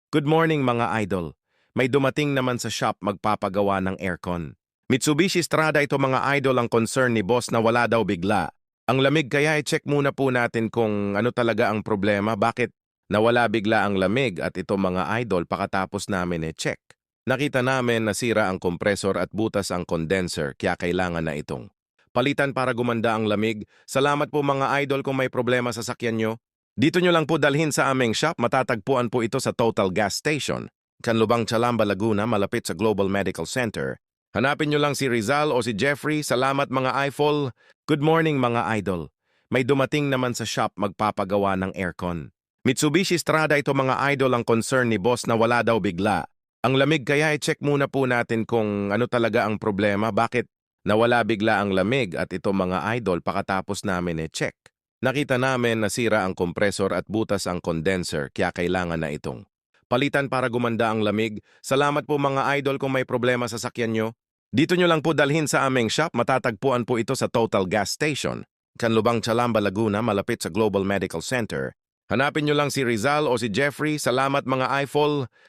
Good morning mga idol. May dumating naman sa shop magpapagawa ng aircon. Mitsubishi Strada ito mga idol, ang concern ni boss na wala daw bigla. Ang lamig, kaya i-check muna po natin kung ano talaga ang problema, bakit nawala bigla ang lamig, at ito mga idol pakatapos namin check. Nakita namin nasira ang kompresor at butas ang condenser, kaya kailangan na itong palitan para gumanda ang lamig. Salamat po mga idol. Kung may problema sa sakyan nyo, dito nyo lang po dalhin sa aming shop. Matatagpuan po ito sa Total Gas Station, Canlubang, Chalamba, Laguna, malapit sa Global Medical Center. Hanapin nyo lang si Rizal o si Jeffrey. Salamat mga idol. Good morning mga idol. May dumating naman sa shop magpapagawa ng aircon. Mitsubishi Strada ito mga idol, ang concern ni boss na wala daw bigla ang lamig, kaya i-check muna po natin kung ano talaga ang problema, bakit nawala bigla ang lamig, at ito mga idol pakatapos namin check. Nakita namin nasira ang kompresor at butas ang condenser, kaya kailangan na itong palitan para gumanda ang lamig. Salamat po mga idol. Kung may problema sa sakyan nyo, dito nyo lang po dalhin sa aming shop. Matatagpuan po ito sa Total Gas Station, Canlubang, Chalamba, Laguna, malapit sa Global Medical Center. Hanapin nyo lang si Rizal o si Jeffrey. Salamat mga idol.